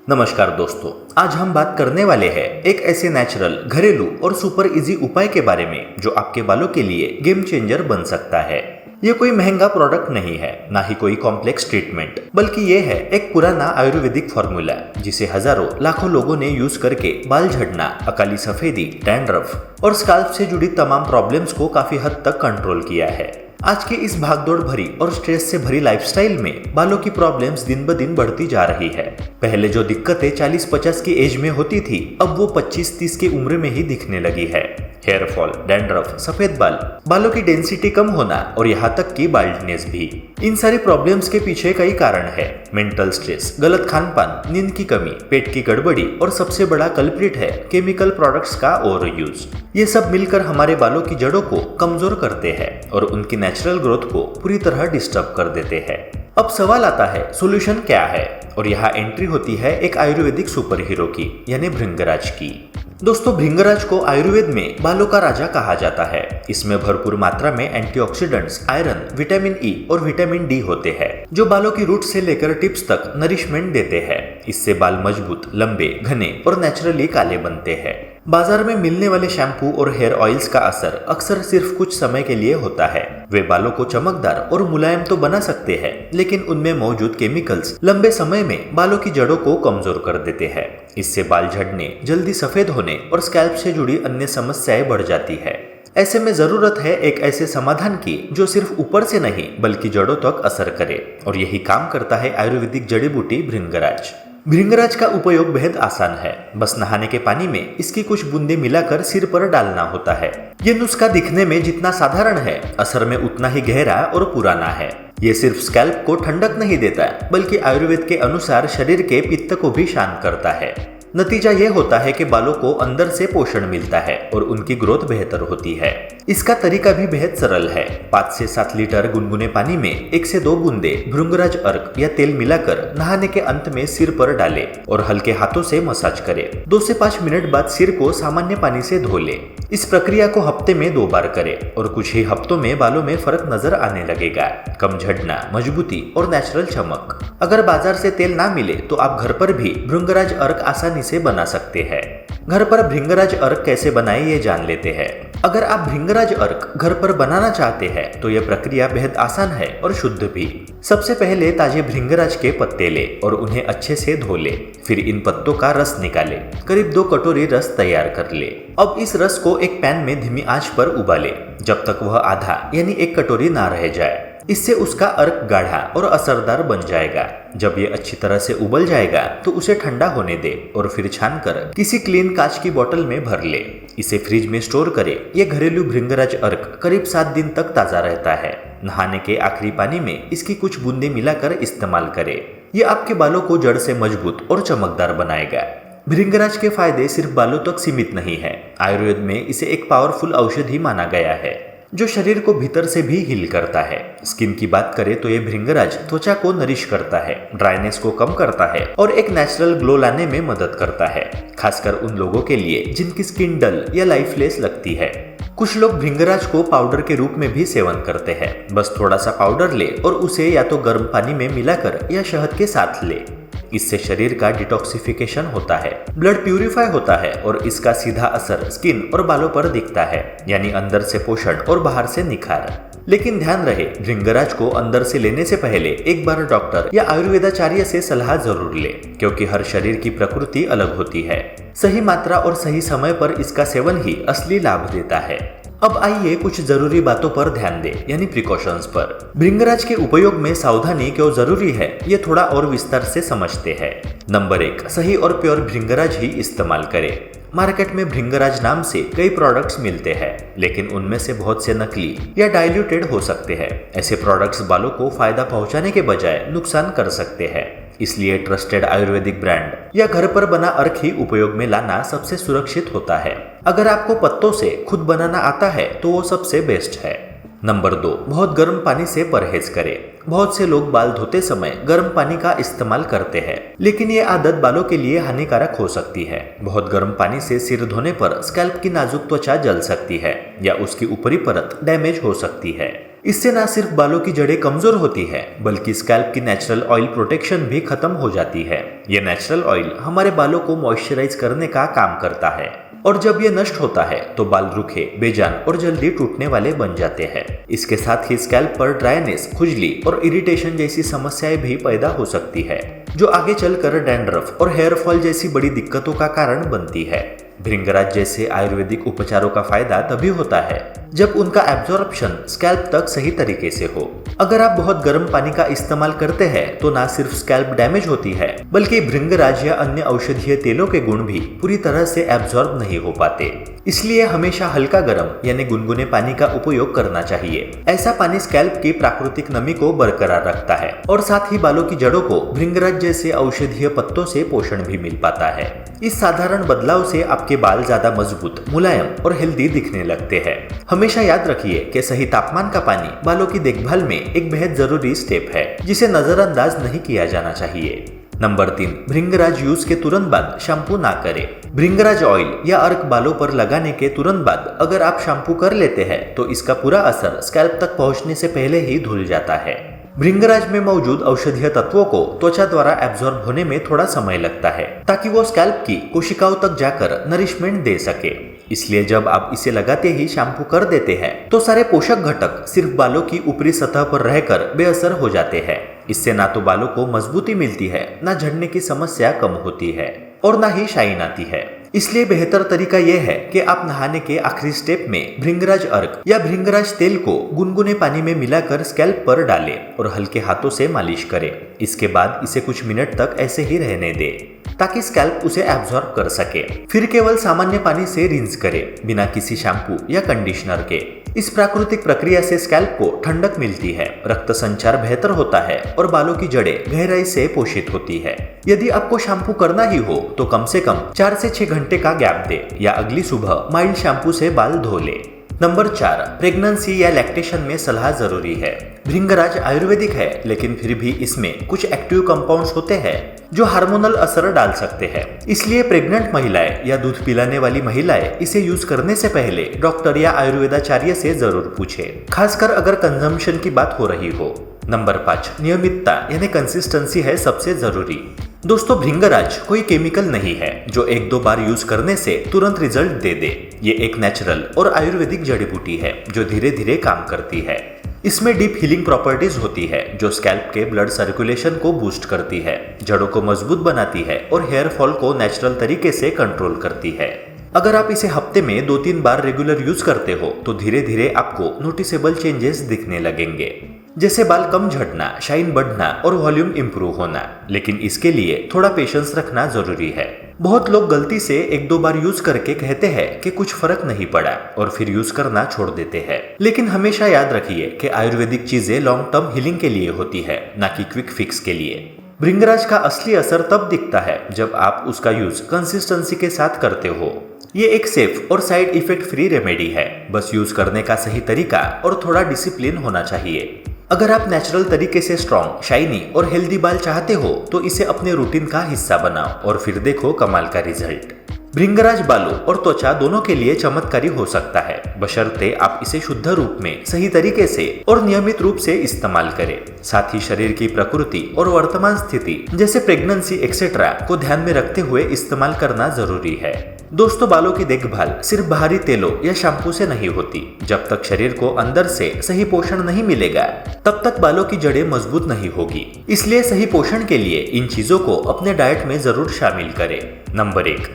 नमस्कार दोस्तों, आज हम बात करने वाले हैं एक ऐसे नेचुरल, घरेलू और सुपर इजी उपाय के बारे में जो आपके बालों के लिए गेम चेंजर बन सकता है। ये कोई महंगा प्रोडक्ट नहीं है, ना ही कोई कॉम्प्लेक्स ट्रीटमेंट, बल्कि ये है एक पुराना आयुर्वेदिक फॉर्मूला जिसे हजारों लाखों लोगों ने यूज करके बाल झड़ना, अकाली सफेदी, डैंड्रफ और स्काल्प से जुड़ी तमाम प्रॉब्लम्स को काफी हद तक कंट्रोल किया है। आज की इस भागदौड़ भरी और स्ट्रेस से भरी लाइफस्टाइल में बालों की प्रॉब्लम्स दिन ब दिन बढ़ती जा रही है। पहले जो दिक्कतें 40-50 की एज में होती थी, अब वो 25-30 की उम्र में ही दिखने लगी है। हेयर फॉल, डैंड्रफ, सफेद बाल, बालों की डेंसिटी कम होना और यहाँ तक कि बाल्डनेस भी। इन सारी प्रॉब्लम्स के पीछे कई कारण है। मेंटल स्ट्रेस, गलत खान पान, नींद की कमी, पेट की गड़बड़ी और सबसे बड़ा कल्प्रिट है केमिकल प्रोडक्ट्स का ओवर यूज। ये सब मिलकर हमारे बालों की जड़ों को कमजोर करते हैं और उनकी नेचुरल ग्रोथ को पूरी तरह डिस्टर्ब कर देते हैं। अब सवाल आता है, सॉल्यूशन क्या है? और यहाँ एंट्री होती है एक आयुर्वेदिक सुपर हीरो की, यानी भृंगराज की। दोस्तों, भृंगराज को आयुर्वेद में बालों का राजा कहा जाता है। इसमें भरपूर मात्रा में एंटीऑक्सीडेंट्स, आयरन, विटामिन ई और विटामिन डी होते हैं, जो बालों की रूट से लेकर टिप्स तक नरिशमेंट देते हैं। इससे बाल मजबूत, लंबे, घने और नेचुरली काले बनते हैं। बाजार में मिलने वाले शैम्पू और हेयर ऑयल्स का असर अक्सर सिर्फ कुछ समय के लिए होता है। वे बालों को चमकदार और मुलायम तो बना सकते हैं, लेकिन उनमें मौजूद केमिकल्स लंबे समय में बालों की जड़ों को कमजोर कर देते हैं। इससे बाल झड़ने, जल्दी सफेद होने और स्कैल्प से जुड़ी अन्य समस्याएं बढ़ जाती है। ऐसे में जरूरत है एक ऐसे समाधान की जो सिर्फ ऊपर से नहीं बल्कि जड़ों तक असर करे, और यही काम करता है आयुर्वेदिक जड़ी बूटी भृंगराज। भृंगराज का उपयोग बेहद आसान है। बस नहाने के पानी में इसकी कुछ बूंदे मिलाकर सिर पर डालना होता है। ये नुस्खा दिखने में जितना साधारण है, असर में उतना ही गहरा और पुराना है। ये सिर्फ स्कैल्प को ठंडक नहीं देता, बल्कि आयुर्वेद के अनुसार शरीर के पित्त को भी शांत करता है। नतीजा ये होता है कि बालों को अंदर से पोषण मिलता है और उनकी ग्रोथ बेहतर होती है। इसका तरीका भी बेहद सरल है। 5 से 7 लीटर गुनगुने पानी में 1 से 2 बूंदे भृंगराज अर्क या तेल मिलाकर नहाने के अंत में सिर पर डालें और हल्के हाथों से मसाज करें। 2 से 5 मिनट बाद सिर को सामान्य पानी से धो लें। इस प्रक्रिया को हफ्ते में 2 बार करें और कुछ ही हफ्तों में बालों में फर्क नजर आने लगेगा। कम झड़ना, मजबूती और नेचुरल चमक। अगर बाजार से तेल ना मिले तो आप घर पर भी भृंगराज अर्क आसानी से बना सकते हैं। घर पर भृंगराज अर्क कैसे बनाएं ये जान लेते हैं। अगर आप भृंगराज अर्क घर पर बनाना चाहते हैं तो यह प्रक्रिया बेहद आसान है और शुद्ध भी। सबसे पहले ताजे भृंगराज के पत्ते लें और उन्हें अच्छे से धो लें। फिर इन पत्तों का रस निकालें। करीब 2 कटोरी रस तैयार कर लें। अब इस रस को एक पैन में धीमी आंच पर उबालें जब तक वह आधा यानी 1 कटोरी ना रह जाए। इससे उसका अर्क गाढ़ा और असरदार बन जाएगा। जब ये अच्छी तरह से उबल जाएगा तो उसे ठंडा होने दे और फिर छानकर किसी क्लीन कांच की बोतल में भर ले। इसे फ्रिज में स्टोर करें। ये घरेलू भृंगराज अर्क करीब 7 दिन तक ताजा रहता है। नहाने के आखिरी पानी में इसकी कुछ बूंदे मिलाकर इस्तेमाल करें। ये आपके बालों को जड़ से मजबूत और चमकदार बनाएगा। भृंगराज के फायदे सिर्फ बालों तक सीमित नहीं है। आयुर्वेद में इसे एक पावरफुल औषधि माना गया है जो शरीर को भीतर से भी हील करता है। स्किन की बात करें तो ये भृंगराज त्वचा को नरिश करता है, ड्राइनेस को कम करता है और एक नेचुरल ग्लो लाने में मदद करता है, खासकर उन लोगों के लिए जिनकी स्किन डल या लाइफलेस लगती है। कुछ लोग भृंगराज को पाउडर के रूप में भी सेवन करते हैं। बस थोड़ा सा पाउडर ले और उसे या तो गर्म पानी में मिलाकर या शहद के साथ ले। इससे शरीर का डिटॉक्सिफिकेशन होता है, ब्लड प्यूरिफाई होता है और इसका सीधा असर स्किन और बालों पर दिखता है, यानी अंदर से पोषण और बाहर से निखार। लेकिन ध्यान रहे, भृंगराज को अंदर से लेने से पहले एक बार डॉक्टर या आयुर्वेदाचार्य से सलाह जरूर ले, क्योंकि हर शरीर की प्रकृति अलग होती है। सही मात्रा और सही समय पर इसका सेवन ही असली लाभ देता है। अब आइए कुछ जरूरी बातों पर ध्यान दें, यानी प्रिकॉशंस पर। भृंगराज के उपयोग में सावधानी क्यों जरूरी है, ये थोड़ा और विस्तार से समझते हैं। नंबर 1, सही और प्योर भृंगराज ही इस्तेमाल करें। मार्केट में भृंगराज नाम से कई प्रोडक्ट्स मिलते हैं, लेकिन उनमें से बहुत से नकली या डाइल्यूटेड हो सकते हैं। ऐसे प्रोडक्ट्स बालों को फायदा पहुंचाने के बजाय नुकसान कर सकते हैं। इसलिए ट्रस्टेड आयुर्वेदिक ब्रांड या घर पर बना अर्क ही उपयोग में लाना सबसे सुरक्षित होता है। अगर आपको पत्तों से खुद बनाना आता है तो वो सबसे बेस्ट है। नंबर 2, बहुत गर्म पानी से परहेज करें। बहुत से लोग बाल धोते समय गर्म पानी का इस्तेमाल करते हैं, लेकिन ये आदत बालों के लिए हानिकारक हो सकती है। बहुत गर्म पानी से सिर धोने पर स्कैल्प की नाजुक त्वचा जल सकती है या उसकी ऊपरी परत डैमेज हो सकती है। इससे ना सिर्फ बालों की जड़ें कमजोर होती है बल्कि स्कैल्प की नेचुरल ऑयल प्रोटेक्शन भी खत्म हो जाती है। ये नेचुरल ऑयल हमारे बालों को मॉइस्चराइज करने का काम करता है और जब ये नष्ट होता है तो बाल रूखे, बेजान और जल्दी टूटने वाले बन जाते हैं। इसके साथ ही स्कैल्प पर ड्राइनेस, खुजली और इरिटेशन जैसी समस्याएं भी पैदा हो सकती है जो आगे चलकर डैंड्रफ और हेयर फॉल जैसी बड़ी दिक्कतों का कारण बनती है। भृंगराज जैसे आयुर्वेदिक उपचारों का फायदा तभी होता है जब उनका एब्जॉर्प्शन स्कैल्प तक सही तरीके से हो। अगर आप बहुत गर्म पानी का इस्तेमाल करते हैं तो ना सिर्फ स्कैल्प डैमेज होती है बल्कि भृंगराज या अन्य औषधीय तेलों के गुण भी पूरी तरह से एब्जॉर्ब नहीं हो पाते। इसलिए हमेशा हल्का गर्म यानी गुनगुने पानी का उपयोग करना चाहिए। ऐसा पानी स्कैल्प की प्राकृतिक नमी को बरकरार रखता है और साथ ही बालों की जड़ों को भृंगराज जैसे औषधीय पत्तों से पोषण भी मिल पाता है। इस साधारण बदलाव से आपके बाल ज्यादा मजबूत, मुलायम और हेल्दी दिखने लगते हैं। हमेशा याद रखिए कि सही तापमान का पानी बालों की देखभाल में एक बेहद जरूरी स्टेप है जिसे नजरअंदाज नहीं किया जाना चाहिए। नंबर 3, भृंगराज यूज के तुरंत बाद शैम्पू ना करें। भृंगराज ऑयल या अर्क बालों पर लगाने के तुरंत बाद अगर आप शैम्पू कर लेते हैं तो इसका पूरा असर स्कैल्प तक पहुंचने से पहले ही धुल जाता है। भृंगराज में मौजूद औषधीय तत्वों को त्वचा द्वारा एब्जॉर्ब होने में थोड़ा समय लगता है ताकि वो स्कैल्प की कोशिकाओं तक जाकर नरिशमेंट दे सके। इसलिए जब आप इसे लगाते ही शैम्पू कर देते हैं तो सारे पोषक घटक सिर्फ बालों की ऊपरी सतह पर रहकर बेअसर हो जाते हैं। इससे ना तो बालों को मजबूती मिलती है, ना झड़ने की समस्या कम होती है और ना ही शाइन आती है। इसलिए बेहतर तरीका यह है कि आप नहाने के आखिरी स्टेप में भृंगराज अर्क या भृंगराज तेल को गुनगुने पानी में मिलाकर स्कैल्प पर डालें और हल्के हाथों से मालिश करें। इसके बाद इसे कुछ मिनट तक ऐसे ही रहने दें ताकि स्कैल्प उसे एब्जॉर्ब कर सके। फिर केवल सामान्य पानी से रिंस करें बिना किसी शैम्पू या कंडीशनर के। इस प्राकृतिक प्रक्रिया से स्कैल्प को ठंडक मिलती है, रक्त संचार बेहतर होता है और बालों की जड़ें गहराई से पोषित होती है। यदि आपको शैम्पू करना ही हो तो कम से कम 4 से 6 घंटे का गैप दे या अगली सुबह माइल्ड शैम्पू से बाल धो ले। नंबर 4, प्रेगनेंसी या लैक्टेशन में सलाह जरूरी है। भृंगराज आयुर्वेदिक है लेकिन फिर भी इसमें कुछ एक्टिव कंपाउंड्स होते हैं जो हार्मोनल असर डाल सकते हैं। इसलिए प्रेग्नेंट महिलाएं या दूध पिलाने वाली महिलाएं इसे यूज करने से पहले डॉक्टर या आयुर्वेदाचार्य से जरूर पूछें, खासकर अगर कंजम्पशन की बात हो रही हो। नंबर 5, नियमितता यानी कंसिस्टेंसी है सबसे जरूरी। दोस्तों, भृंगराज कोई केमिकल नहीं है जो 1-2 बार यूज करने से तुरंत रिजल्ट दे दे। ये एक नेचुरल और आयुर्वेदिक जड़ी बूटी है जो धीरे धीरे काम करती है। इसमें डीप हीलिंग प्रॉपर्टीज होती है जो स्कैल्प के ब्लड सर्कुलेशन को बूस्ट करती है, जड़ों को मजबूत बनाती है और हेयर फॉल को नेचुरल तरीके से कंट्रोल करती है। अगर आप इसे हफ्ते में 2-3 बार रेगुलर यूज करते हो तो धीरे धीरे आपको नोटिसेबल चेंजेस दिखने लगेंगे, जैसे बाल कम झड़ना, शाइन बढ़ना और वॉल्यूम इंप्रूव होना। लेकिन इसके लिए थोड़ा पेशेंस रखना जरूरी है। बहुत लोग गलती से 1-2 बार यूज करके कहते हैं कि कुछ फर्क नहीं पड़ा और फिर यूज करना छोड़ देते हैं। लेकिन हमेशा याद रखिए कि आयुर्वेदिक चीजें लॉन्ग टर्म हीलिंग के लिए होती है, ना कि क्विक फिक्स के लिए। भृंगराज का असली असर तब दिखता है जब आप उसका यूज कंसिस्टेंसी के साथ करते हो। ये एक सेफ और साइड इफेक्ट फ्री रेमेडी है, बस यूज करने का सही तरीका और थोड़ा डिसिप्लिन होना चाहिए। अगर आप नेचुरल तरीके से स्ट्रॉन्ग, शाइनी और हेल्दी बाल चाहते हो तो इसे अपने रूटीन का हिस्सा बनाओ और फिर देखो कमाल का रिजल्ट। भृंगराज बालों और त्वचा दोनों के लिए चमत्कारी हो सकता है, बशर्ते आप इसे शुद्ध रूप में, सही तरीके से और नियमित रूप से इस्तेमाल करें। साथ ही शरीर की प्रकृति और वर्तमान स्थिति जैसे प्रेगनेंसी एक्सेट्रा को ध्यान में रखते हुए इस्तेमाल करना जरूरी है। दोस्तों, बालों की देखभाल सिर्फ बाहरी तेलों या शैम्पू से नहीं होती। जब तक शरीर को अंदर से सही पोषण नहीं मिलेगा तब तक बालों की जड़ें मजबूत नहीं होगी। इसलिए सही पोषण के लिए इन चीजों को अपने डाइट में जरूर शामिल करें। नंबर 1,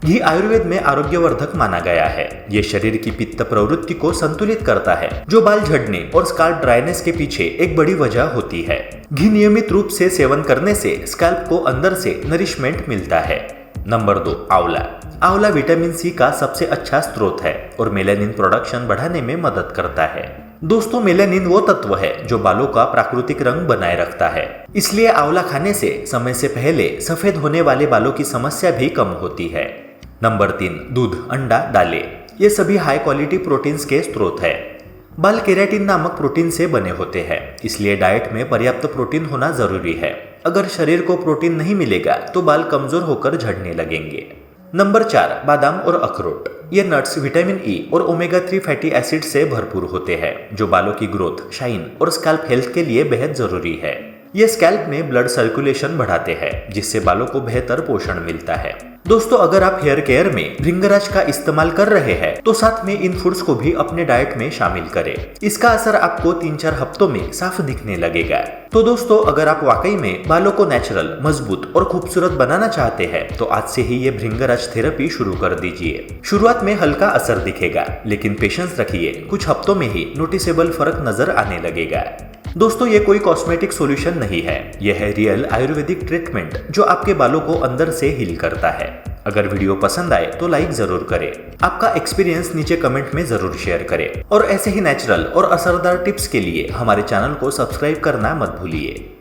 घी आयुर्वेद में आरोग्यवर्धक माना गया है। ये शरीर की पित्त प्रवृत्ति को संतुलित करता है जो बाल झड़ने और स्काल्प ड्राइनेस के पीछे एक बड़ी वजह होती है। घी नियमित रूप से सेवन करने से स्काल्प को अंदर से नरिशमेंट मिलता है। नंबर 2, आंवला विटामिन सी का सबसे अच्छा स्रोत है और मेलानिन प्रोडक्शन बढ़ाने में मदद करता है। दोस्तों, मेलानिन वो तत्व है जो बालों का प्राकृतिक रंग बनाए रखता है। इसलिए आंवला खाने से समय से पहले सफेद होने वाले बालों की समस्या भी कम होती है। नंबर 3, दूध, अंडा, दालें, ये सभी हाई क्वालिटी प्रोटीन्स के स्रोत है। बाल केराटिन नामक प्रोटीन से बने होते हैं, इसलिए डाइट में पर्याप्त प्रोटीन होना जरूरी है। अगर शरीर को प्रोटीन नहीं मिलेगा तो बाल कमजोर होकर झड़ने लगेंगे। नंबर 4, बादाम और अखरोट। ये नट्स विटामिन ई और ओमेगा 3 फैटी एसिड से भरपूर होते हैं, जो बालों की ग्रोथ, शाइन और स्कैल्प हेल्थ के लिए बेहद जरूरी है। ये स्कैल्प में ब्लड सर्कुलेशन बढ़ाते हैं, जिससे बालों को बेहतर पोषण मिलता है। दोस्तों, अगर आप हेयर केयर में भृंगराज का इस्तेमाल कर रहे हैं तो साथ में इन फूड्स को भी अपने डाइट में शामिल करें। इसका असर आपको 3-4 हफ्तों में साफ दिखने लगेगा। तो दोस्तों, अगर आप वाकई में बालों को नेचुरल, मजबूत और खूबसूरत बनाना चाहते हैं तो आज से ही ये भृंगराज थेरेपी शुरू कर दीजिए। शुरुआत में हल्का असर दिखेगा, लेकिन पेशेंस रखिए, कुछ हफ्तों में ही नोटिसेबल फर्क नजर आने लगेगा। दोस्तों, ये कोई कॉस्मेटिक सॉल्यूशन नहीं है, यह है रियल आयुर्वेदिक ट्रीटमेंट जो आपके बालों को अंदर से हील करता है। अगर वीडियो पसंद आए तो लाइक जरूर करें, आपका एक्सपीरियंस नीचे कमेंट में जरूर शेयर करें और ऐसे ही नेचुरल और असरदार टिप्स के लिए हमारे चैनल को सब्सक्राइब करना मत भूलिए।